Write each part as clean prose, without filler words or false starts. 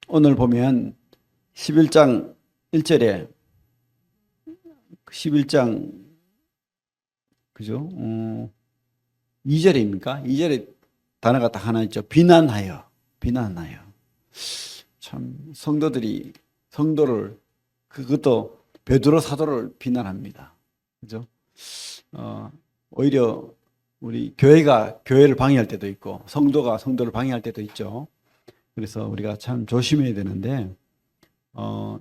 오늘 보면 11장 1절에 11장 그죠? 2절입니까? 2절에 단어가 딱 하나 있죠. 비난하여. 비난하여. 참 성도들이 성도를 그것도 베드로 사도를 비난합니다. 그죠? 오히려 우리 교회가 교회를 방해할 때도 있고 성도가 성도를 방해할 때도 있죠. 그래서 우리가 참 조심해야 되는데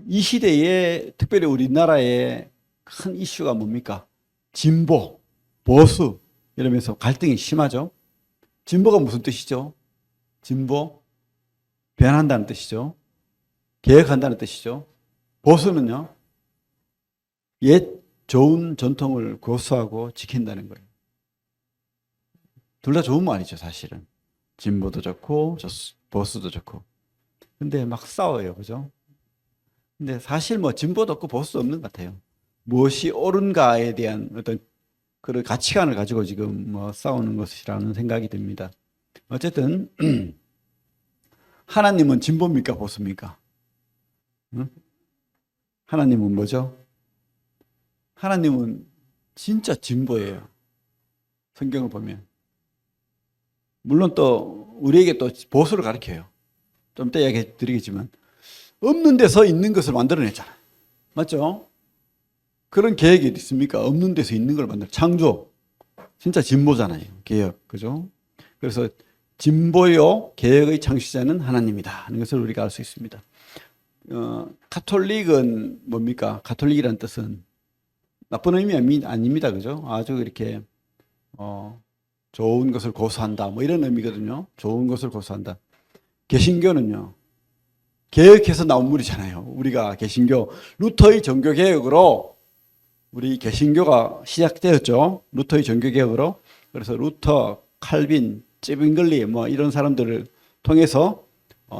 이 시대에 특별히 우리나라의 큰 이슈가 뭡니까? 진보, 보수 이러면서 갈등이 심하죠. 진보가 무슨 뜻이죠? 진보, 변한다는 뜻이죠. 개혁한다는 뜻이죠. 보수는요, 옛 좋은 전통을 고수하고 지킨다는 거예요. 둘 다 좋은 말이죠, 사실은. 진보도 좋고 보수도 좋고. 근데 막 싸워요, 그죠? 근데 사실 뭐 진보도 없고 보수도 없는 것 같아요. 무엇이 옳은가에 대한 어떤 그런 가치관을 가지고 지금 뭐 싸우는 것이라는 생각이 듭니다. 어쨌든 하나님은 진보입니까 보수입니까? 응? 하나님은 뭐죠? 하나님은 진짜 진보예요. 성경을 보면. 물론 또 우리에게 또 보수를 가르쳐요. 좀 이따 이야기 드리겠지만 없는 데서 있는 것을 만들어냈잖아요. 맞죠? 그런 계획이 있습니까? 없는 데서 있는 걸 만들 창조. 진짜 진보잖아요. 개혁. 그죠? 그래서 진보요 개혁의 창시자는 하나님이다 하는 것을 우리가 알 수 있습니다. 가톨릭은 뭡니까? 가톨릭이라는 뜻은 나쁜 의미 아닙니다. 그죠? 아주 이렇게 좋은 것을 고수한다. 뭐 이런 의미거든요. 좋은 것을 고수한다. 개신교는요. 개혁해서 나온 물이잖아요. 우리가 개신교 루터의 종교개혁으로 우리 개신교가 시작되었죠. 루터의 종교개혁으로. 그래서 루터, 칼빈, 찌빙글리 뭐 이런 사람들을 통해서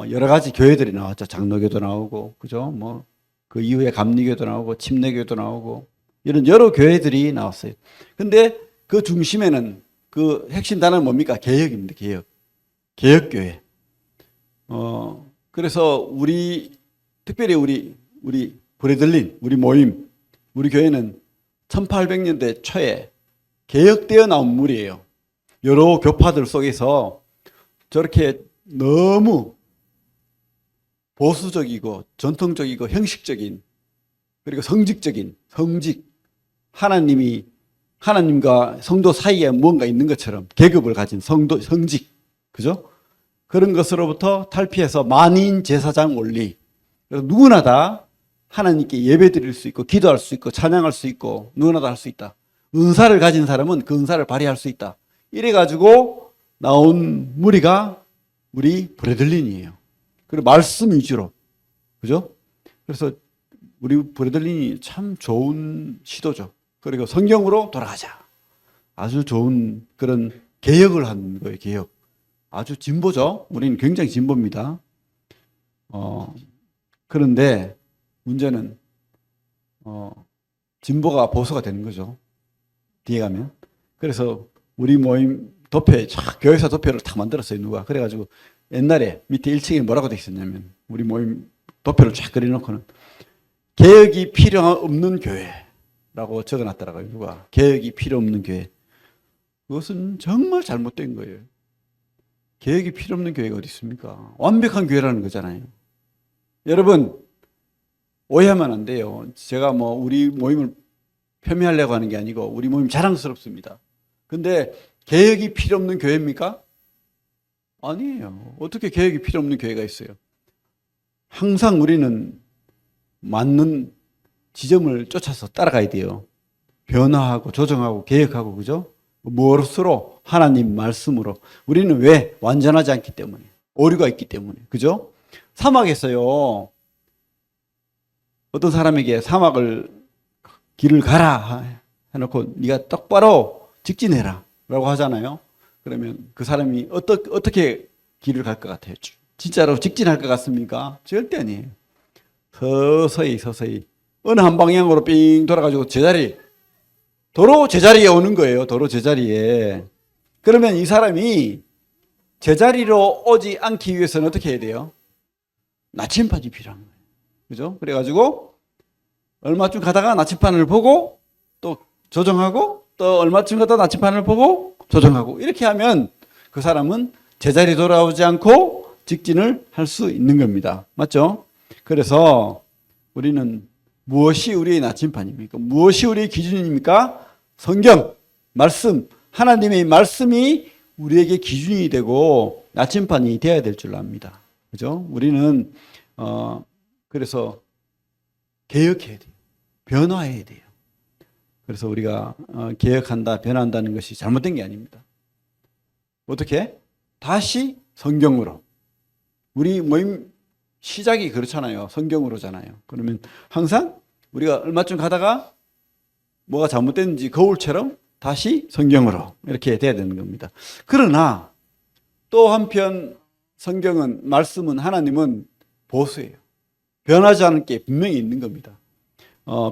여러 가지 교회들이 나왔죠. 장로교도 나오고, 그죠? 뭐 그 이후에 감리교도 나오고, 침례교도 나오고 이런 여러 교회들이 나왔어요. 근데 그 중심에는 그 핵심 단어는 뭡니까? 개혁입니다. 개혁. 개혁교회. 그래서 특별히 우리 브레들린, 우리 모임, 우리 교회는 1800년대 초에 개혁되어 나온 물이에요. 여러 교파들 속에서 저렇게 너무 보수적이고 전통적이고 형식적인 그리고 성직 하나님과 성도 사이에 뭔가 있는 것처럼 계급을 가진 성직 그죠? 그런 것으로부터 탈피해서 만인 제사장 원리. 그래서 누구나 다 하나님께 예배 드릴 수 있고 기도할 수 있고 찬양할 수 있고 누구나 다 할 수 있다. 은사를 가진 사람은 그 은사를 발휘할 수 있다. 이래 가지고 나온 무리가 우리 브레들린이에요. 그리고 말씀 위주로. 그죠? 그래서 우리 브레들린이 참 좋은 시도죠. 그리고 성경으로 돌아가자. 아주 좋은 그런 개혁을 한 거예요. 개혁. 아주 진보죠. 우리는 굉장히 진보입니다. 그런데 문제는 진보가 보수가 되는 거죠. 뒤에 가면. 그래서 우리 모임 도표에 교회사 도표를 탁 만들었어요. 누가. 그래가지고 옛날에 밑에 1층에 뭐라고 돼 있었냐면 우리 모임 도표를 쫙 그려놓고는 개혁이 필요 없는 교회라고 적어놨더라고요. 누가. 개혁이 필요 없는 교회. 그것은 정말 잘못된 거예요. 개혁이 필요 없는 교회가 어디 있습니까? 완벽한 교회라는 거잖아요. 여러분 오해하면 안 돼요. 제가 뭐 우리 모임을 폄훼하려고 하는 게 아니고 우리 모임 자랑스럽습니다. 근데 개혁이 필요 없는 교회입니까? 아니에요. 어떻게 개혁이 필요 없는 교회가 있어요? 항상 우리는 맞는 지점을 쫓아서 따라가야 돼요. 변화하고 조정하고 개혁하고 그죠? 무엇으로? 하나님 말씀으로. 우리는 왜? 완전하지 않기 때문에. 오류가 있기 때문에. 그죠? 사막에서요. 어떤 사람에게 길을 가라 해놓고 네가 똑바로 직진해라 라고 하잖아요. 그러면 그 사람이 어떻게 길을 갈 것 같아요? 진짜로 직진할 것 같습니까? 절대 아니에요. 서서히 어느 한 방향으로 삥 돌아가지고 도로 제자리에 오는 거예요. 도로 제자리에. 그러면 이 사람이 제자리로 오지 않기 위해서는 어떻게 해야 돼요? 나침반이 필요한 거예요. 그죠? 그래가지고 얼마쯤 가다가 나침반을 보고 또 조정하고 또 얼마쯤 가다가 나침반을 보고 조정하고 이렇게 하면 그 사람은 제자리 돌아오지 않고 직진을 할 수 있는 겁니다. 맞죠? 그래서 우리는 무엇이 우리의 나침반입니까? 무엇이 우리의 기준입니까? 성경, 말씀, 하나님의 말씀이 우리에게 기준이 되고 나침반이 되어야 될 줄 압니다. 그죠? 우리는 그래서 개혁해야 돼요. 변화해야 돼요. 그래서 우리가 개혁한다, 변화한다는 것이 잘못된 게 아닙니다. 어떻게? 다시 성경으로. 우리 모임 시작이 그렇잖아요. 성경으로잖아요. 그러면 항상 우리가 얼마쯤 가다가 뭐가 잘못됐는지 거울처럼 다시 성경으로 이렇게 돼야 되는 겁니다. 그러나 또 한편 성경은, 말씀은, 하나님은 보수예요. 변하지 않을 게 분명히 있는 겁니다.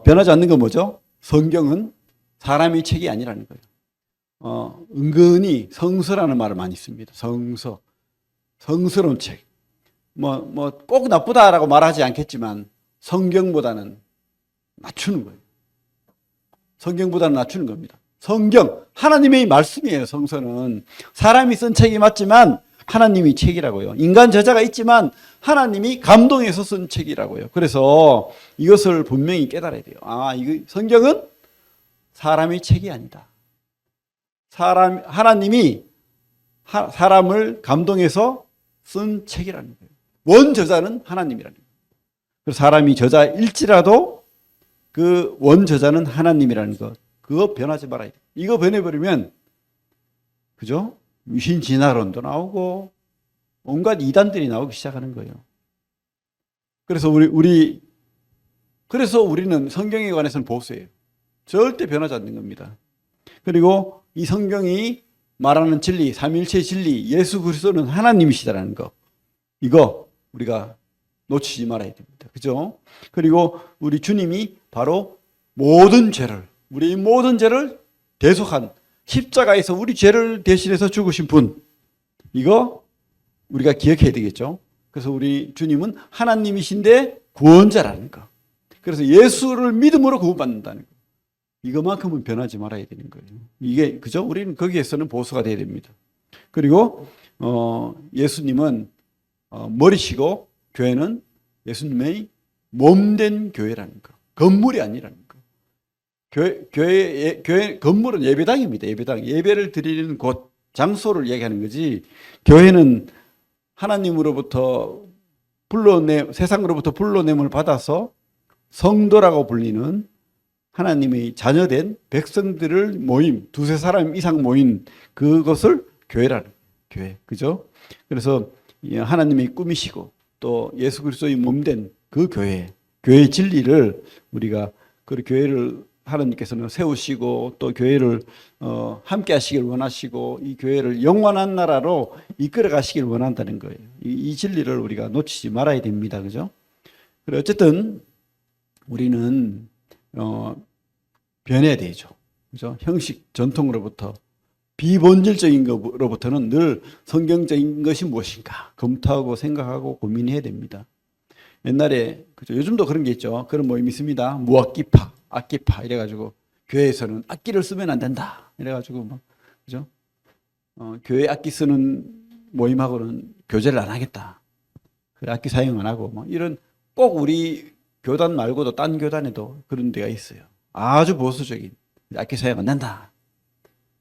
변하지 않는 건 뭐죠? 성경은 사람의 책이 아니라는 거예요. 은근히 성서라는 말을 많이 씁니다. 성서. 성스러운 책. 꼭 나쁘다라고 말하지 않겠지만 성경보다는 낮추는 거예요. 성경보다는 낮추는 겁니다. 성경, 하나님의 말씀이에요. 성서는 사람이 쓴 책이 맞지만 하나님이 책이라고요. 인간 저자가 있지만 하나님이 감동해서 쓴 책이라고요. 그래서 이것을 분명히 깨달아야 돼요. 이거 성경은 사람의 책이 아니다. 하나님이 사람을 감동해서 쓴 책이라는 거예요. 원 저자는 하나님이라는 거예요. 그래서 사람이 저자일지라도 그 원 저자는 하나님이라는 것, 그거 변하지 말아야 돼요. 이거 변해버리면, 그죠? 유신 진화론도 나오고 온갖 이단들이 나오기 시작하는 거예요. 그래서 그래서 우리는 성경에 관해서는 보수예요. 절대 변하지 않는 겁니다. 그리고 이 성경이 말하는 진리, 삼위일체의 진리, 예수 그리스도는 하나님이시다라는 거, 이거 우리가 놓치지 말아야 됩니다. 그죠? 그리고 우리 주님이 바로 우리의 모든 죄를 대속한, 십자가에서 우리 죄를 대신해서 죽으신 분, 이거 우리가 기억해야 되겠죠. 그래서 우리 주님은 하나님이신데 구원자라는 거. 그래서 예수를 믿음으로 구원받는다는 거. 이것만큼은 변하지 말아야 되는 거예요. 이게, 그죠? 우리는 거기에서는 보수가 돼야 됩니다. 그리고 예수님은 머리시고 교회는 예수님의 몸된 교회라는 거. 건물이 아니라는 거. 교회 건물은 예배당입니다. 예배당. 예배를 드리는 곳, 장소를 얘기하는 거지. 교회는 하나님으로부터 세상으로부터 불러냄을 받아서 성도라고 불리는 하나님의 자녀된 백성들을 모임, 두세 사람 이상 모인 그것을 교회라는 교회. 그죠? 그래서 하나님의 꿈이시고 또 예수 그리스도의 몸된 그 교회의 진리를 우리가 그 교회를 하나님께서는 세우시고 또 교회를 함께 하시길 원하시고 이 교회를 영원한 나라로 이끌어 가시길 원한다는 거예요. 이 진리를 우리가 놓치지 말아야 됩니다. 그죠? 그래 어쨌든 우리는 변해야 되죠. 그죠? 형식, 전통으로부터 비본질적인 것으로부터는 늘 성경적인 것이 무엇인가 검토하고 생각하고 고민해야 됩니다. 옛날에 그죠? 요즘도 그런 게 있죠. 그런 모임이 있습니다. 무악기파, 악기파 이래가지고 교회에서는 악기를 쓰면 안 된다. 이래가지고 막 그죠? 교회 악기 쓰는 모임하고는 교제를 안 하겠다. 그 악기 사용 안 하고 뭐 이런 꼭 우리 교단 말고도 딴 교단에도 그런 데가 있어요. 아주 보수적인 악기 사용 안 된다.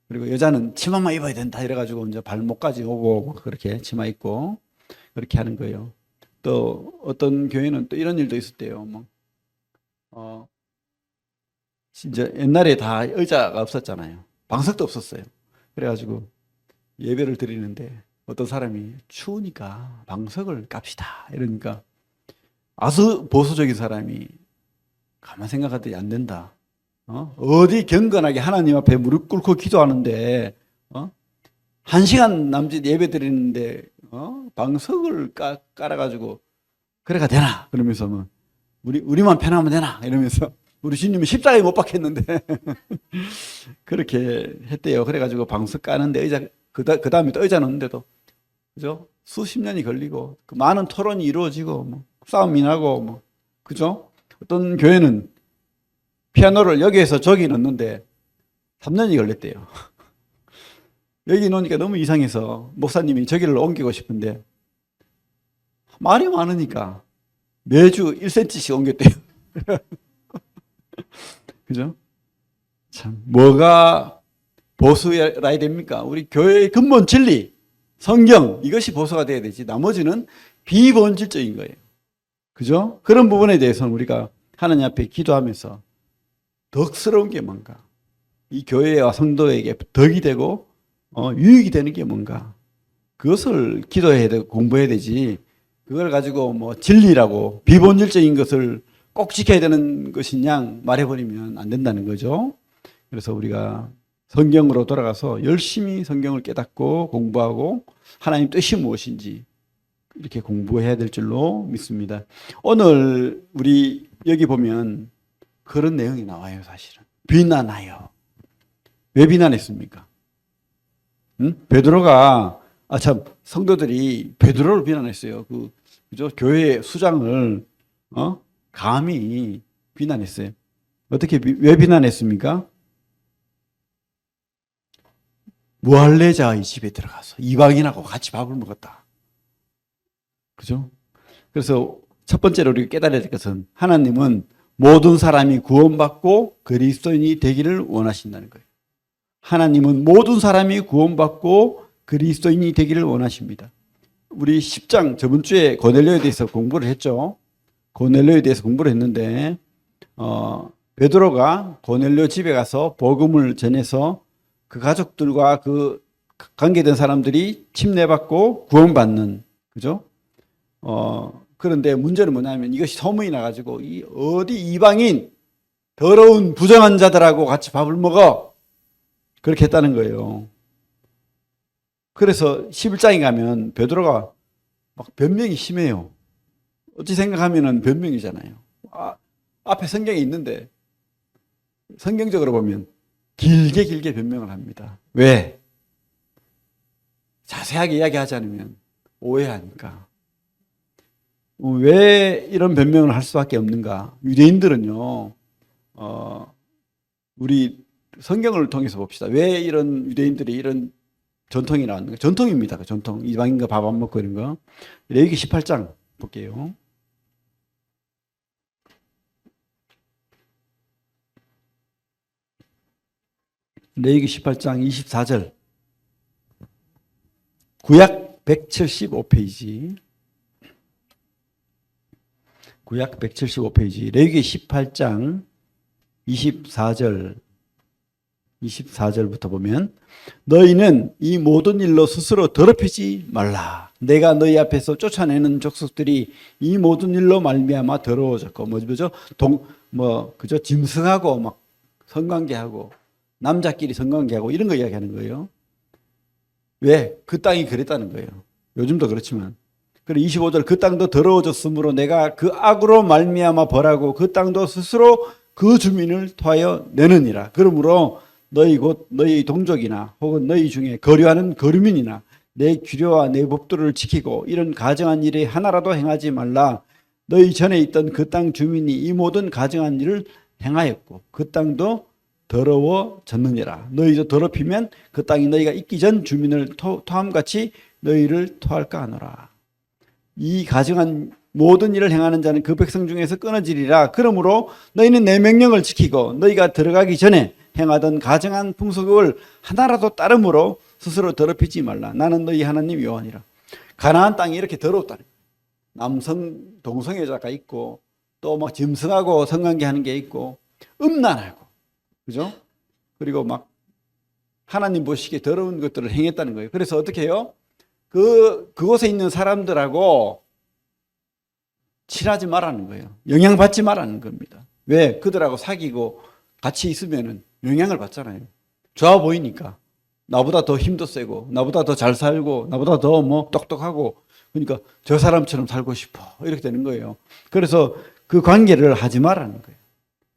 그리고 여자는 치마만 입어야 된다. 이래가지고 이제 발목까지 오고 뭐 그렇게 치마 입고 그렇게 하는 거예요. 또 어떤 교회는 또 이런 일도 있었대요. 뭐 진짜 옛날에 다 의자가 없었잖아요. 방석도 없었어요. 그래가지고 예배를 드리는데 어떤 사람이 추우니까 방석을 깝시다. 이러니까 아주 보수적인 사람이 가만 생각하더니 안 된다. 어디 경건하게 하나님 앞에 무릎 꿇고 기도하는데 1시간 남짓 예배 드리는데 방석을 깔아가지고 그래가 되나? 그러면서 뭐 우리만 편하면 되나? 이러면서 우리 주님은 십자가에 못 박혔는데 그렇게 했대요. 그래가지고 방석 까는데 의자 그 다음에 또 의자 넣는데도 그죠? 수십 년이 걸리고 그 많은 토론이 이루어지고 뭐 싸움이 나고 뭐 그죠? 어떤 교회는 피아노를 여기에서 저기 넣는데 3년이 걸렸대요. 여기 놓으니까 너무 이상해서 목사님이 저기를 옮기고 싶은데 말이 많으니까 매주 1cm씩 옮겼대요. 그죠? 참, 뭐가 보수라야 됩니까? 우리 교회의 근본 진리, 성경, 이것이 보수가 돼야 되지. 나머지는 비본질적인 거예요. 그죠? 그런 부분에 대해서는 우리가 하나님 앞에 기도하면서 덕스러운 게 뭔가, 이 교회와 성도에게 덕이 되고 유익이 되는 게 뭔가, 그것을 기도해야 되고 공부해야 되지. 그걸 가지고 뭐 진리라고 비본질적인 것을 꼭 지켜야 되는 것이냐 말해버리면 안 된다는 거죠. 그래서 우리가 성경으로 돌아가서 열심히 성경을 깨닫고 공부하고 하나님 뜻이 무엇인지 이렇게 공부해야 될 줄로 믿습니다. 오늘 우리 여기 보면 그런 내용이 나와요. 사실은 비난하여. 왜 비난했습니까? 베드로가 참 성도들이 베드로를 비난했어요. 그죠? 교회 수장을 감히 비난했어요. 어떻게 왜 비난했습니까? 무할례자의 집에 들어가서 이방인하고 같이 밥을 먹었다. 그죠? 그래서 첫 번째로 우리가 깨달아야 될 것은 하나님은 모든 사람이 구원받고 그리스도인이 되기를 원하신다는 거예요. 하나님은 모든 사람이 구원받고 그리스도인이 되기를 원하십니다. 우리 10장 저번 주에 고넬료에 대해서 공부를 했죠. 고넬료에 대해서 공부를 했는데 베드로가 고넬료 집에 가서 복음을 전해서 그 가족들과 그 관계된 사람들이 침례받고 구원받는, 그죠? 그런데 문제는 뭐냐면 이것이 소문이 나가지고 어디 이방인 더러운 부정한 자들하고 같이 밥을 먹어, 그렇게 했다는 거예요. 그래서 11장에 가면 베드로가 막 변명이 심해요. 어찌 생각하면은 변명이잖아요. 앞에 성경이 있는데 성경적으로 보면 길게 변명을 합니다. 왜? 자세하게 이야기하지 않으면 오해하니까. 왜 이런 변명을 할 수밖에 없는가? 유대인들은요, 우리 성경을 통해서 봅시다. 왜 이런 유대인들이 이런 전통이 나왔는가? 전통입니다. 그 전통. 이방인과 밥 안 먹고 이런 거. 레위기 18장 볼게요. 레위기 18장 24절. 구약 175페이지. 구약 175페이지. 레위기 18장 24절부터 보면 너희는 이 모든 일로 스스로 더럽히지 말라. 내가 너희 앞에서 쫓아내는 족속들이 이 모든 일로 말미암아 더러워졌고 뭐죠? 그죠? 짐승하고 막 성관계하고 남자끼리 성관계하고 이런 거 이야기하는 거예요. 왜? 그 땅이 그랬다는 거예요. 요즘도 그렇지만. 그리고 25절 그 땅도 더러워졌으므로 내가 그 악으로 말미암아 벌하고 그 땅도 스스로 그 주민을 토하여 내느니라. 그러므로 너희 곧 너희 동족이나 혹은 너희 중에 거류하는 거류민이나 내 규례와 내 법도를 지키고 이런 가증한 일에 하나라도 행하지 말라. 너희 전에 있던 그 땅 주민이 이 모든 가증한 일을 행하였고 그 땅도 더러워졌느니라. 너희도 더럽히면 그 땅이 너희가 있기 전 주민을 토함같이 너희를 토할까 하노라. 이 가증한 모든 일을 행하는 자는 그 백성 중에서 끊어지리라. 그러므로 너희는 내 명령을 지키고 너희가 들어가기 전에 행하던 가증한 풍속을 하나라도 따름으로 스스로 더럽히지 말라. 나는 너희 하나님 여호와니라. 가나안 땅이 이렇게 더럽다는 거예요. 남성 동성애자가 있고 또 막 짐승하고 성관계하는 게 있고 음란하고, 그죠? 그리고 막 하나님 보시기에 더러운 것들을 행했다는 거예요. 그래서 어떻게 해요? 그곳에 있는 사람들하고 친하지 말라는 거예요. 영향받지 말라는 겁니다. 왜? 그들하고 사귀고 같이 있으면은 영향을 받잖아요. 좋아 보이니까. 나보다 더 힘도 세고, 나보다 더 잘 살고, 나보다 더 뭐 똑똑하고, 그러니까 저 사람처럼 살고 싶어. 이렇게 되는 거예요. 그래서 그 관계를 하지 말라는 거예요.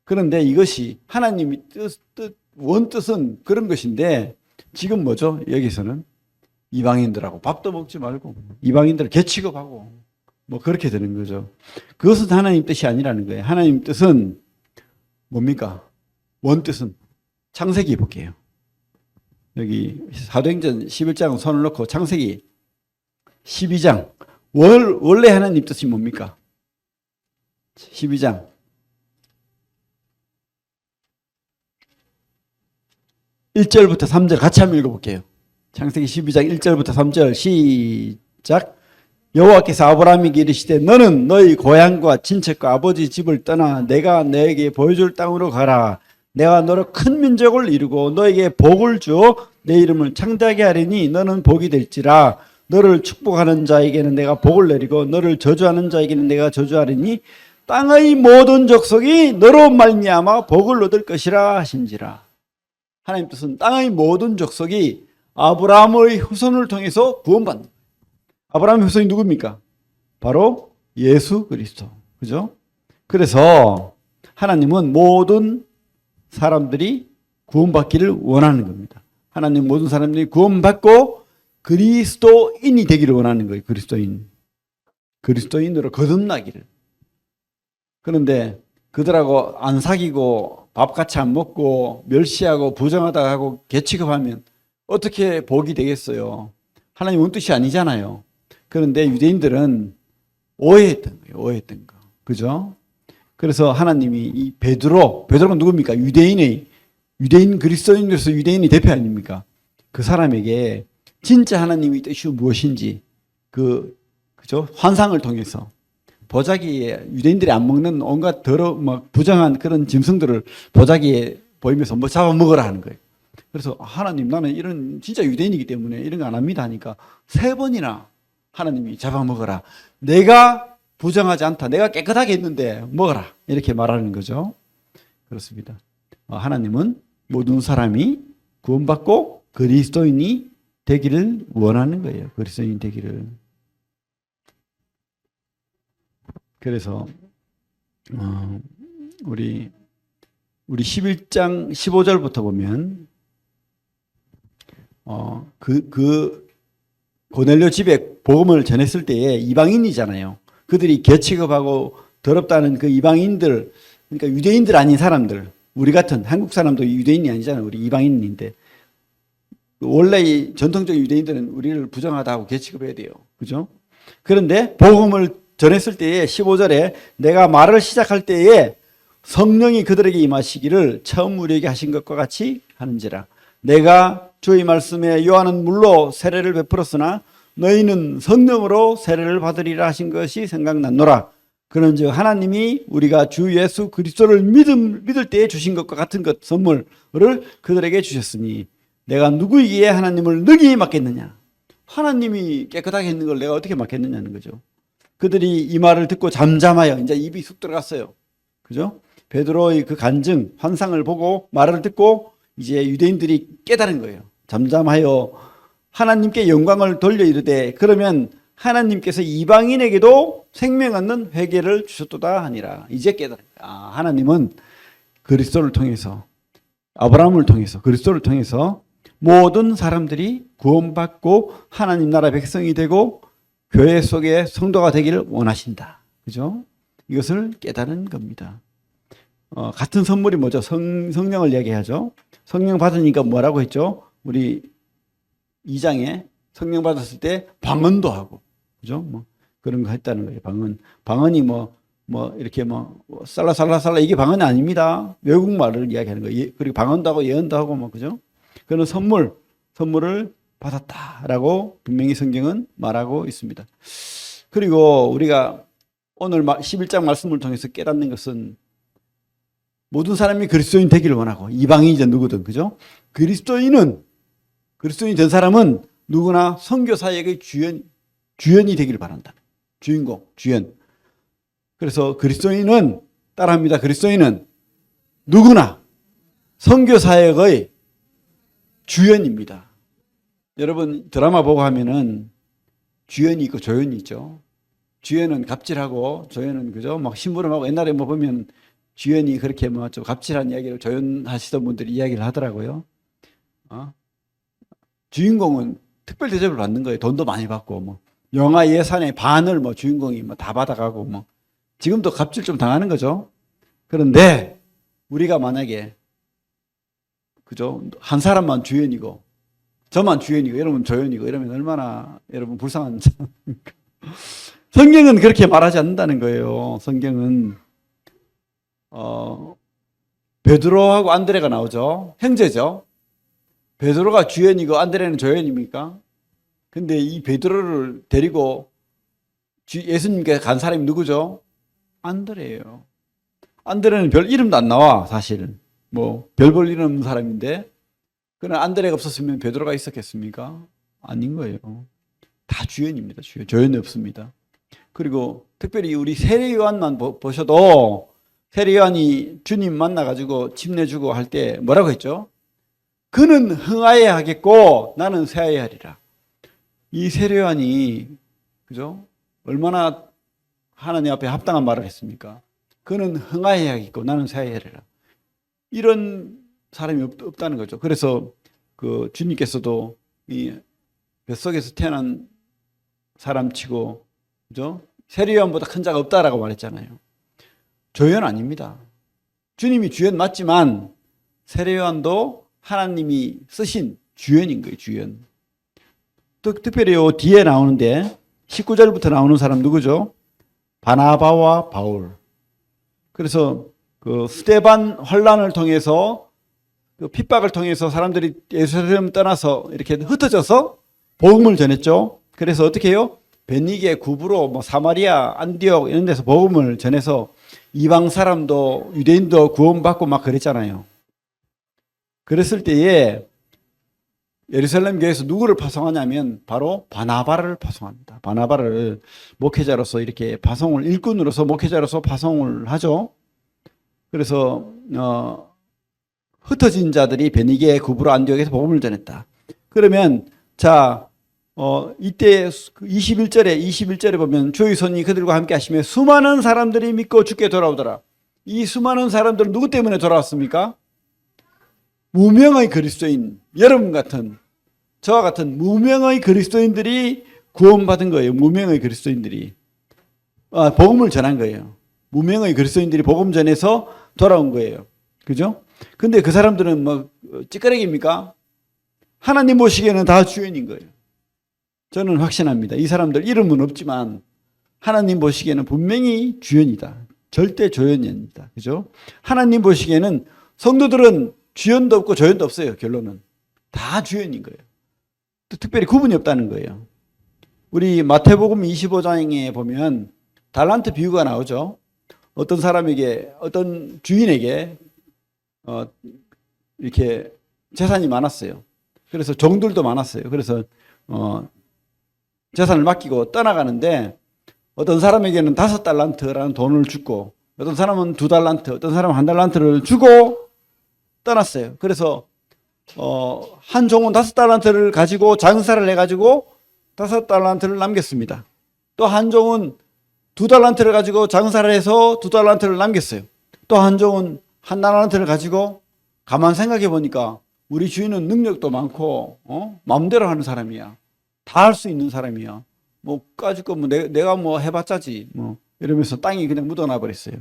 그런데 이것이 하나님이 원뜻은 그런 것인데, 지금 뭐죠? 여기서는 이방인들하고 밥도 먹지 말고 이방인들 개취급하고 뭐 그렇게 되는 거죠. 그것은 하나님 뜻이 아니라는 거예요. 하나님 뜻은 뭡니까? 원뜻은 창세기 볼게요. 여기 사도행전 11장 손을 놓고 창세기 12장 원래 하나님 뜻이 뭡니까? 12장 1절부터 3절 같이 한번 읽어볼게요. 창세기 12장 1절부터 3절 시작. 여호와께서 아브라함에게 이르시되 너는 너희 고향과 친척과 아버지 집을 떠나 내가 너에게 보여줄 땅으로 가라. 내가 너로 큰 민족을 이루고 너에게 복을 주어 내 이름을 창대하게 하리니 너는 복이 될지라. 너를 축복하는 자에게는 내가 복을 내리고 너를 저주하는 자에게는 내가 저주하리니 땅의 모든 족속이 너로 말미암아 복을 얻을 것이라 하신지라. 하나님 뜻은 땅의 모든 족속이 아브라함의 후손을 통해서 구원받는 거예요. 아브라함의 후손이 누굽니까? 바로 예수 그리스도. 그죠? 그래서 하나님은 모든 사람들이 구원받기를 원하는 겁니다. 하나님 모든 사람들이 구원받고 그리스도인이 되기를 원하는 거예요. 그리스도인. 그리스도인으로 거듭나기를. 그런데 그들하고 안 사귀고 밥 같이 안 먹고 멸시하고 부정하다 하고 개취급하면 어떻게 복이 되겠어요? 하나님 원뜻이 아니잖아요. 그런데 유대인들은 오해했던 거예요. 오해했던 거. 그죠? 그래서 하나님이 이 베드로가 누굽니까? 유대인 그리스도인으로서 유대인의 대표 아닙니까? 그 사람에게 진짜 하나님의 뜻이 무엇인지 그죠? 환상을 통해서 보자기에 유대인들이 안 먹는 온갖 막 부정한 그런 짐승들을 보자기에 보이면서 뭐 잡아먹으라 하는 거예요. 그래서 하나님 나는 이런 진짜 유대인이기 때문에 이런 거 안 합니다 하니까 3번이나 하나님이 잡아먹어라. 내가 부정하지 않다. 내가 깨끗하게 했는데 먹어라. 이렇게 말하는 거죠. 그렇습니다. 하나님은 모든 사람이 구원받고 그리스도인이 되기를 원하는 거예요. 그리스도인이 되기를. 그래서 우리 11장 15절부터 보면 고넬료 집에 복음을 전했을 때에 이방인이잖아요. 그들이 개취급하고 더럽다는 그 이방인들, 그러니까 유대인들 아닌 사람들, 우리 같은 한국 사람도 유대인이 아니잖아요. 우리 이방인인데 원래 전통적인 유대인들은 우리를 부정하다 하고 개취급해야 돼요. 그죠? 그런데 복음을 전했을 때에 15절에 내가 말을 시작할 때에 성령이 그들에게 임하시기를 처음 우리에게 하신 것과 같이 하는지라. 내가 주의 말씀에 요한은 물로 세례를 베풀었으나 너희는 성령으로 세례를 받으리라 하신 것이 생각났노라. 그런즉 하나님이 우리가 주 예수 그리스도를 믿을 때에 주신 것과 같은 것 선물을 그들에게 주셨으니 내가 누구에게 하나님을 능히 맡겠느냐. 하나님이 깨끗하게 했는 걸 내가 어떻게 맡겠느냐는 거죠. 그들이 이 말을 듣고 잠잠하여 이제 입이 쑥 들어갔어요. 그죠? 베드로의 그 간증, 환상을 보고 말을 듣고 이제 유대인들이 깨달은 거예요. 잠잠하여 하나님께 영광을 돌려 이르되 그러면 하나님께서 이방인에게도 생명 얻는 회개를 주셨도다 하니라. 이제 깨달은 거예요. 하나님은 그리스도를 통해서 아브라함을 통해서 그리스도를 통해서 모든 사람들이 구원받고 하나님 나라 백성이 되고 교회 속에 성도가 되기를 원하신다. 그죠? 이것을 깨달은 겁니다. 같은 선물이 뭐죠? 성령을 이야기하죠. 성령 받으니까 뭐라고 했죠? 우리 2장에 성령 받았을 때 방언도 하고, 그죠? 뭐 그런 거 했다는 거예요. 방언이 이렇게 살라살라살라 이게 방언이 아닙니다. 외국말을 이야기하는 거예요. 그리고 방언도 하고 예언도 하고 그죠? 그런 선물을 받았다라고 분명히 성경은 말하고 있습니다. 그리고 우리가 오늘 11장 말씀을 통해서 깨닫는 것은 모든 사람이 그리스도인 되기를 원하고 이방인이든 누구든 그죠? 그리스도인이 된 사람은 누구나 선교 사역의 주연이 되기를 바란다. 주인공, 주연. 그래서 그리스도인은 따라합니다. 그리스도인은 누구나 선교 사역의 주연입니다. 여러분 드라마 보고 하면은 주연이 있고 조연이 있죠. 주연은 갑질하고 조연은 그죠? 막 심부름하고 옛날에 보면 주연이 그렇게 좀 갑질한 이야기를 조연하시던 분들이 이야기를 하더라고요. 주인공은 특별 대접을 받는 거예요. 돈도 많이 받고 뭐 영화 예산의 반을 뭐 주인공이 뭐 다 받아가고 뭐 지금도 갑질 좀 당하는 거죠. 그런데 우리가 만약에 그죠? 한 사람만 주연이고 저만 주연이고 여러분 조연이고 이러면 얼마나 여러분 불쌍한 상황입니까? 성경은 그렇게 말하지 않는다는 거예요. 성경은 베드로하고 안드레가 나오죠. 형제죠. 베드로가 주연이고 안드레는 조연입니까? 근데 이 베드로를 데리고 예수님께서 간 사람이 누구죠? 안드레예요. 안드레는 별 이름도 안 나와 사실은. 뭐 별 볼 이름 없는 사람인데 그러나 안드레가 없었으면 베드로가 있었겠습니까? 아닌 거예요. 다 주연입니다. 주연. 조연이 없습니다. 그리고 특별히 우리 세례 요한만 보셔도 세례 요한이 주님 만나가지고 집 내주고 할 때 뭐라고 했죠? 그는 흥하여야 하겠고 나는 쇠하여야 하리라. 이 세례 요한이 그죠? 얼마나 하나님 앞에 합당한 말을 했습니까? 그는 흥하여야 하겠고 나는 쇠하여야 하리라. 이런 사람이 없다는 거죠. 그래서 그 주님께서도 이 뱃속에서 태어난 사람치고 그죠? 세례 요한보다 큰 자가 없다라고 말했잖아요. 조연 아닙니다. 주님이 주연 맞지만 세례 요한도 하나님이 쓰신 주연인 거예요. 주연. 또 특별히 요 뒤에 나오는데 19절부터 나오는 사람 누구죠? 바나바와 바울. 그래서 그 스데반 환란을 통해서 그 핍박을 통해서 사람들이 예루살렘 떠나서 이렇게 흩어져서 복음을 전했죠. 그래서 어떻게 해요? 베니게, 구브로, 뭐 사마리아, 안디옥 이런 데서 복음을 전해서 이방 사람도 유대인도 구원받고 막 그랬잖아요. 그랬을 때에 예루살렘 교회에서 누구를 파송하냐면 바로 바나바를 파송합니다. 바나바를 목회자로서 이렇게 파송을 일꾼으로서 목회자로서 파송을 하죠. 그래서 흩어진 자들이 베니게, 구브로, 안디옥에서 복음을 전했다. 그러면 자 이때 21절에 보면 주의 손이 그들과 함께 하시며 수많은 사람들이 믿고 주께 돌아오더라. 이 수많은 사람들은 누구 때문에 돌아왔습니까? 무명의 그리스도인, 여러분 같은 저와 같은 무명의 그리스도인들이 구원받은 거예요. 무명의 그리스도인들이 복음을 전한 거예요. 무명의 그리스도인들이 복음 전해서 돌아온 거예요. 그죠? 근데 그 사람들은 뭐 찌끄레기입니까? 하나님 보시기에는 다 주연인 거예요. 저는 확신합니다. 이 사람들 이름은 없지만 하나님 보시기에는 분명히 주연이다. 절대 조연이 아닙니다. 그죠? 하나님 보시기에는 성도들은 주연도 없고 조연도 없어요. 결론은. 다 주연인 거예요. 또 특별히 구분이 없다는 거예요. 우리 마태복음 25장에 보면 달란트 비유가 나오죠. 어떤 사람에게, 어떤 주인에게 이렇게 재산이 많았어요. 그래서 종들도 많았어요. 그래서 재산을 맡기고 떠나가는데 어떤 사람에게는 5달란트라는 돈을 주고 어떤 사람은 2달란트, 어떤 사람은 1달란트를 주고 떠났어요. 그래서 한 종은 5달란트를 가지고 장사를 해가지고 5달란트를 남겼습니다. 또 한 종은 2달란트를 가지고 장사를 해서 2달란트를 남겼어요. 또 한 종은 1달란트를 가지고 가만 생각해 보니까 우리 주인은 능력도 많고 마음대로 하는 사람이야. 다 할 수 있는 사람이야. 뭐 까짓 거 뭐 내가 뭐 해봤자지 뭐 이러면서 땅이 그냥 묻어나 버렸어요.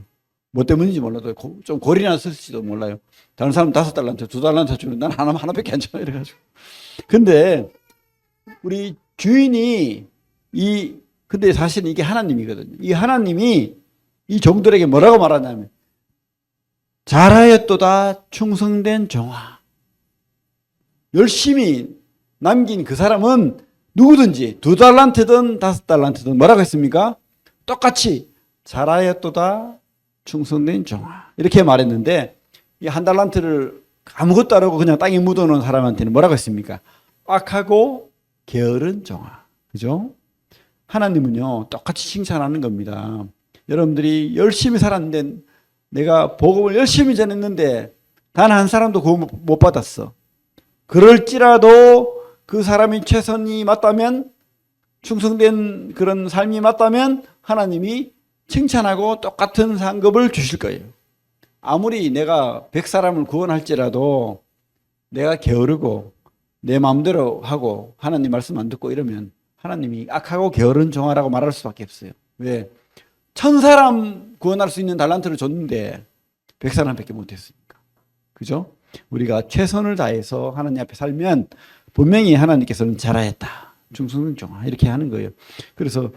뭐 때문인지 몰라도 좀 골이나 쓸지도 몰라요. 다른 사람 5달란트, 2달란트 주면 난 하나밖에 안 줘. 이래가지고. 근데 우리 주인이 근데 사실은 이게 하나님이거든요. 이 하나님이 이 종들에게 뭐라고 말하냐면 잘하였도다 충성된 종아. 열심히 남긴 그 사람은 누구든지 2달란트든 5달란트든 뭐라고 했습니까? 똑같이 잘하였도다 충성된 종아. 이렇게 말했는데 이 1달란트를 아무것도 안 하고 그냥 땅에 묻어놓은 사람한테는 뭐라고 했습니까? 악하고 게으른 종아. 그죠? 하나님은요 똑같이 칭찬하는 겁니다. 여러분들이 열심히 살았는데 내가 복음을 열심히 전했는데 단 한 사람도 구원 못 받았어. 그럴지라도 그 사람이 최선이 맞다면 충성된 그런 삶이 맞다면 하나님이 칭찬하고 똑같은 상급을 주실 거예요. 아무리 내가 100사람을 구원할지라도 내가 게으르고 내 마음대로 하고 하나님 말씀 안 듣고 이러면 하나님이 악하고 게으른 종아라고 말할 수밖에 없어요. 왜? 1000사람 구원할 수 있는 달란트를 줬는데 100사람밖에 못했으니까. 그죠? 우리가 최선을 다해서 하나님 앞에 살면 분명히 하나님께서는 잘하였다. 중승종아 이렇게 하는 거예요. 그래서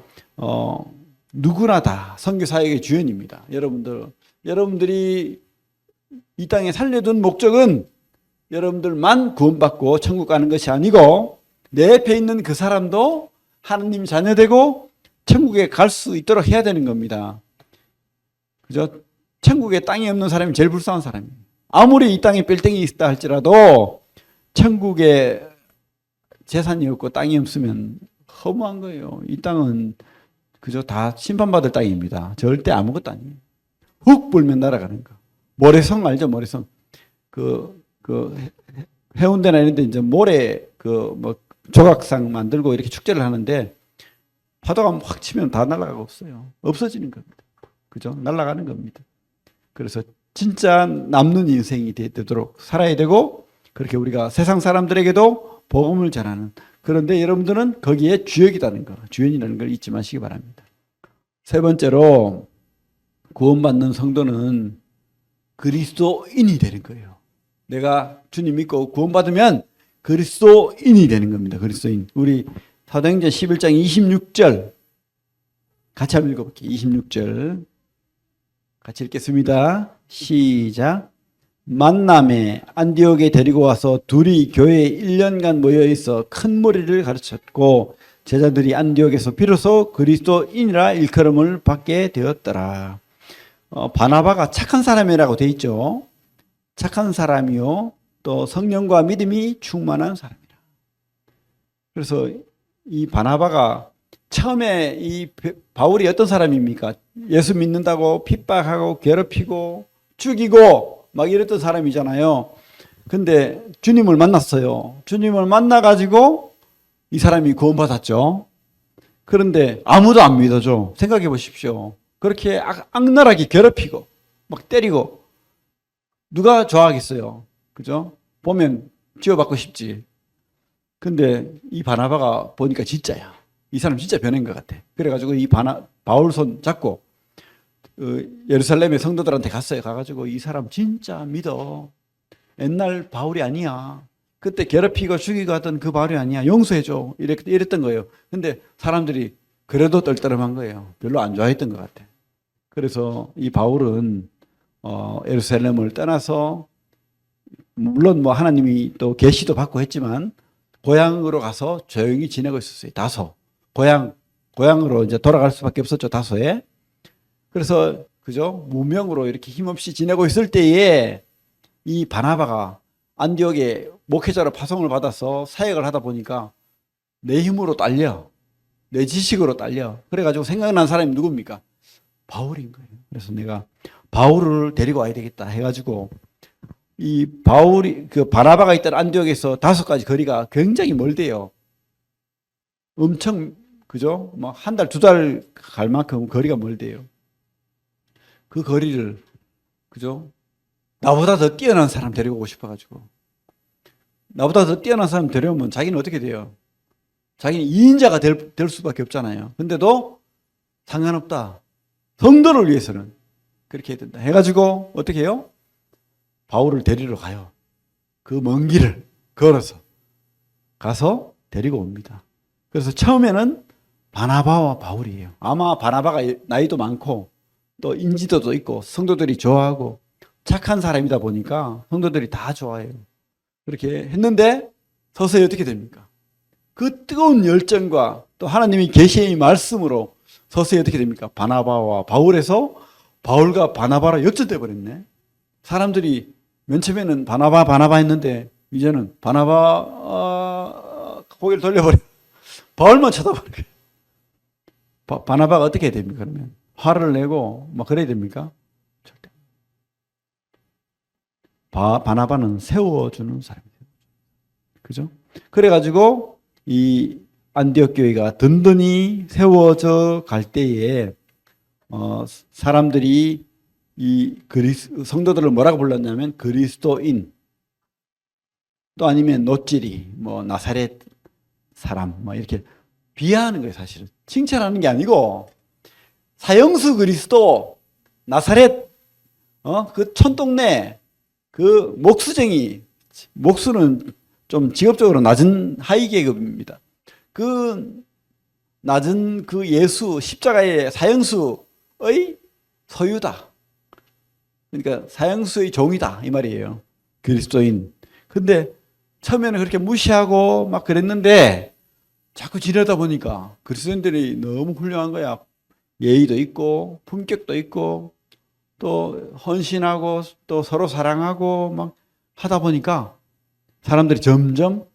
누구나 다 선교 사역의 주연입니다. 여러분들이 이 땅에 살려둔 목적은 여러분들만 구원받고 천국 가는 것이 아니고 내 옆에 있는 그 사람도 하나님 자녀되고 천국에 갈 수 있도록 해야 되는 겁니다. 그죠? 천국에 땅이 없는 사람이 제일 불쌍한 사람이에요. 아무리 이 땅에 빌딩이 있다 할지라도 천국에 재산이 없고 땅이 없으면 허무한 거예요. 이 땅은 그저 다 심판받을 땅입니다. 절대 아무것도 아니에요. 훅 불면 날아가는 거. 모래성 알죠? 모래성. 해운대나 이런 데 이제 모래 조각상 만들고 이렇게 축제를 하는데 파도가 확 치면 다 날아가고 없어요. 없어지는 겁니다. 그죠? 날아가는 겁니다. 그래서 진짜 남는 인생이 되도록 살아야 되고 그렇게 우리가 세상 사람들에게도 복음을 전하는 그런데 여러분들은 거기에 주역이라는 거, 주연이라는 걸 잊지 마시기 바랍니다. 세 번째로 구원받는 성도는 그리스도인이 되는 거예요. 내가 주님 믿고 구원받으면 그리스도인이 되는 겁니다. 그리스도인. 우리 사도행전 11장 26절 같이 한번 읽어볼게요. 26절 같이 읽겠습니다. 시작. 만남에 안디옥에 데리고 와서 둘이 교회에 1년간 모여있어 큰 무리를 가르쳤고 제자들이 안디옥에서 비로소 그리스도인이라 일컬음을 받게 되었더라. 바나바가 착한 사람이라고 돼 있죠. 착한 사람이요 또 성령과 믿음이 충만한 사람이라. 그래서 이 바나바가 처음에 이 바울이 어떤 사람입니까? 예수 믿는다고 핍박하고 괴롭히고 죽이고 막 이랬던 사람이잖아요. 근데 주님을 만났어요. 주님을 만나가지고 이 사람이 구원받았죠. 그런데 아무도 안 믿어줘. 생각해 보십시오. 그렇게 악랄하게 괴롭히고 막 때리고 누가 좋아하겠어요. 그죠? 보면 지워받고 싶지. 근데 이 바나바가 보니까 진짜야. 이 사람 진짜 변한 것 같아. 그래가지고 이 바울 손 잡고 예루살렘의 성도들한테 갔어요. 가가지고 이 사람 진짜 믿어. 옛날 바울이 아니야. 그때 괴롭히고 죽이고 하던 그 바울이 아니야. 용서해줘. 이랬던 거예요. 근데 사람들이 그래도 떨떠름한 거예요. 별로 안 좋아했던 것 같아. 그래서 이 바울은 예루살렘을 떠나서 물론 뭐 하나님이 또 계시도 받고 했지만 고향으로 가서 조용히 지내고 있었어요. 다소. 고향으로 이제 돌아갈 수밖에 없었죠. 다소에. 그래서 그죠? 무명으로 이렇게 힘없이 지내고 있을 때에 이 바나바가 안디옥에 목회자로 파송을 받아서 사역을 하다 보니까 내 힘으로 딸려. 내 지식으로 딸려. 그래가지고 생각난 사람이 누굽니까? 바울인 거예요. 그래서 내가 바울을 데리고 와야 되겠다 해가지고 이 바울이 그 바나바가 있던 안디옥에서 5가지 거리가 굉장히 멀대요. 엄청 그죠? 뭐 한 달, 2달 갈 만큼 거리가 멀대요. 그 거리를 그죠? 나보다 더 뛰어난 사람 데리고 오고 싶어가지고 나보다 더 뛰어난 사람 데려오면 자기는 어떻게 돼요? 자기는 2인자가 될 수밖에 없잖아요. 근데도 상관없다. 성도를 위해서는 그렇게 해야 된다. 해가지고 어떻게 해요? 바울을 데리러 가요. 그 먼 길을 걸어서 가서 데리고 옵니다. 그래서 처음에는 바나바와 바울이에요. 아마 바나바가 나이도 많고 또 인지도도 있고 성도들이 좋아하고 착한 사람이다 보니까 성도들이 다 좋아해요. 그렇게 했는데 서서히 어떻게 됩니까? 그 뜨거운 열정과 또 하나님이 계시의 말씀으로 서서히 어떻게 됩니까? 바나바와 바울에서 바울과 바나바로 역전돼 버렸네. 사람들이 맨 처음에는 바나바 했는데 이제는 바나바 고개를 돌려버려. 바울만 쳐다보는 거예요. 바나바가 어떻게 해야 됩니까? 그러면 화를 내고 막 그래야 됩니까? 절대. 바나바는 세워주는 사람이에요. 그죠? 그래가지고 이 안디옥 교회가 든든히 세워져 갈 때에 사람들이 이 성도들을 뭐라고 불렀냐면 그리스도인. 또 아니면 노찌리, 뭐 나사렛 사람, 뭐 이렇게 비하하는 거예요, 사실은. 칭찬하는 게 아니고, 사형수 그리스도, 나사렛, 그 촌동네, 그 목수쟁이, 목수는 좀 직업적으로 낮은 하위 계급입니다. 그 낮은 그 예수, 십자가의 사형수의 소유다. 그러니까 사형수의 종이다. 이 말이에요. 그리스도인. 근데 처음에는 그렇게 무시하고 막 그랬는데 자꾸 지내다 보니까 그리스도인들이 너무 훌륭한 거야. 예의도 있고 품격도 있고 또 헌신하고 또 서로 사랑하고 막 하다 보니까 사람들이 점점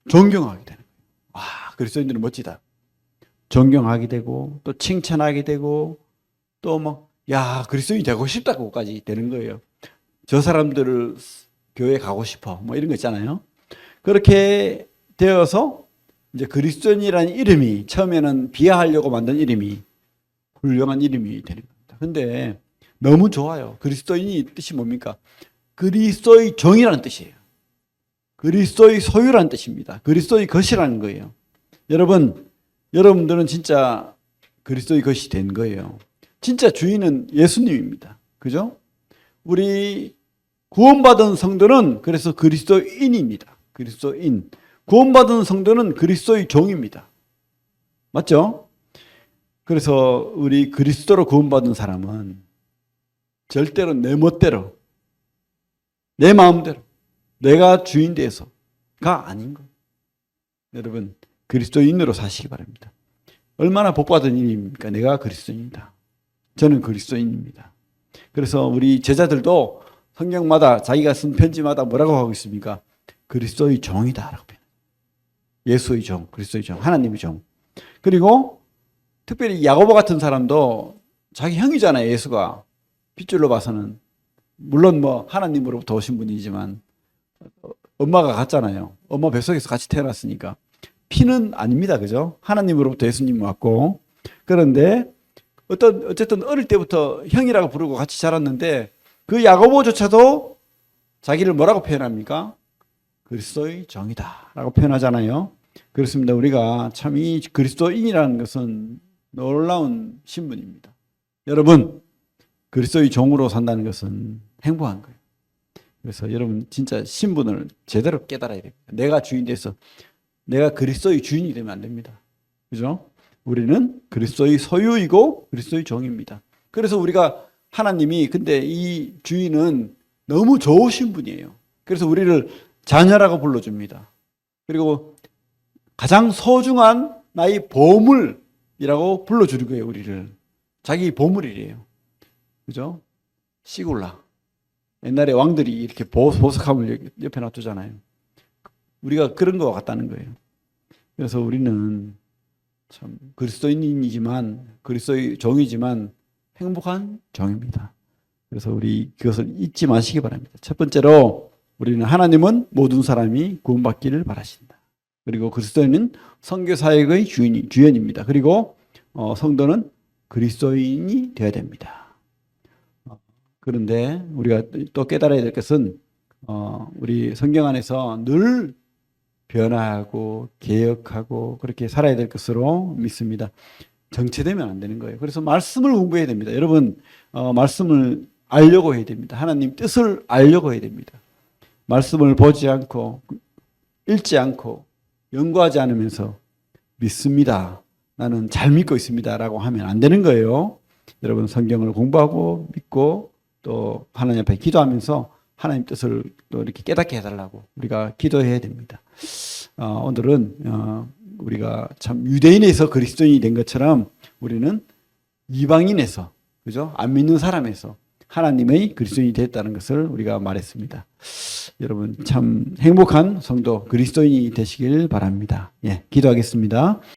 존경하게 되는 거예요. 와, 그리스도인들은 멋지다. 존경하게 되고 또 칭찬하게 되고 또 막 야, 그리스도인이 되고 싶다고까지 되는 거예요. 저 사람들을 교회 가고 싶어. 뭐 이런 거 있잖아요. 그렇게 되어서 이제 그리스도인이라는 이름이 처음에는 비하하려고 만든 이름이 훌륭한 이름이 되는 겁니다. 근데 너무 좋아요. 그리스도인이 뜻이 뭡니까? 그리스도의 종이라는 뜻이에요. 그리스도의 소유라는 뜻입니다. 그리스도의 것이라는 거예요. 여러분들은 진짜 그리스도의 것이 된 거예요. 진짜 주인은 예수님입니다. 그죠? 우리 구원받은 성도는 그래서 그리스도인입니다. 그리스도인. 구원받은 성도는 그리스도의 종입니다. 맞죠? 그래서 우리 그리스도로 구원받은 사람은 절대로 내 멋대로, 내 마음대로, 내가 주인 돼서가 아닌 거예요. 여러분, 그리스도인으로 사시기 바랍니다. 얼마나 복받은 일입니까? 내가 그리스도인이다. 저는 그리스도인입니다. 그래서 우리 제자들도 성경마다 자기가 쓴 편지마다 뭐라고 하고 있습니까? 그리스도의 종이다라고 표현해요. 예수의 종, 그리스도의 종, 하나님의 종. 그리고 특별히 야고보 같은 사람도 자기 형이잖아요. 예수가 핏줄로 봐서는 물론 뭐 하나님으로부터 오신 분이지만 엄마가 같잖아요. 엄마 뱃속에서 같이 태어났으니까 피는 아닙니다. 그죠? 하나님으로부터 예수님 왔고 그런데 어쨌든 어릴 때부터 형이라고 부르고 같이 자랐는데 그 야고보조차도 자기를 뭐라고 표현합니까? 그리스도의 종이다라고 표현하잖아요. 그렇습니다. 우리가 참 이 그리스도인이라는 것은 놀라운 신분입니다. 여러분, 그리스도의 종으로 산다는 것은 행복한 거예요. 그래서 여러분 진짜 신분을 제대로 깨달아야 됩니다. 내가 주인 돼서 내가 그리스도의 주인이 되면 안 됩니다. 그죠? 우리는 그리스도의 소유이고 그리스도의 종입니다. 그래서 우리가 하나님이 근데 이 주인은 너무 좋으신 분이에요. 그래서 우리를 자녀라고 불러줍니다. 그리고 가장 소중한 나의 보물이라고 불러주는 거예요. 우리를. 자기 보물이래요. 그죠? 시굴라. 옛날에 왕들이 이렇게 보석함을 옆에 놔두잖아요. 우리가 그런 것 같다는 거예요. 그래서 우리는 참 그리스도인이지만 그리스도의 종이지만 행복한 종입니다. 그래서 우리 그것을 잊지 마시기 바랍니다. 첫 번째로 우리는 하나님은 모든 사람이 구원받기를 바라신다. 그리고 그리스도인은 선교사역의 주연입니다. 그리고 성도는 그리스도인이 되어야 됩니다. 그런데 우리가 또 깨달아야 될 것은 우리 성경 안에서 늘 변화하고 개혁하고 그렇게 살아야 될 것으로 믿습니다. 정체되면 안 되는 거예요. 그래서 말씀을 공부해야 됩니다. 여러분 말씀을 알려고 해야 됩니다. 하나님 뜻을 알려고 해야 됩니다. 말씀을 보지 않고 읽지 않고 연구하지 않으면서 믿습니다. 나는 잘 믿고 있습니다. 라고 하면 안 되는 거예요. 여러분 성경을 공부하고 믿고 또 하나님 앞에 기도하면서 하나님 뜻을 또 이렇게 깨닫게 해달라고 우리가 기도해야 됩니다. 오늘은 우리가 참 유대인에서 그리스도인이 된 것처럼 우리는 이방인에서 그죠? 안 믿는 사람에서 하나님의 그리스도인이 됐다는 것을 우리가 말했습니다. 여러분 참 행복한 성도 그리스도인이 되시길 바랍니다. 예, 기도하겠습니다.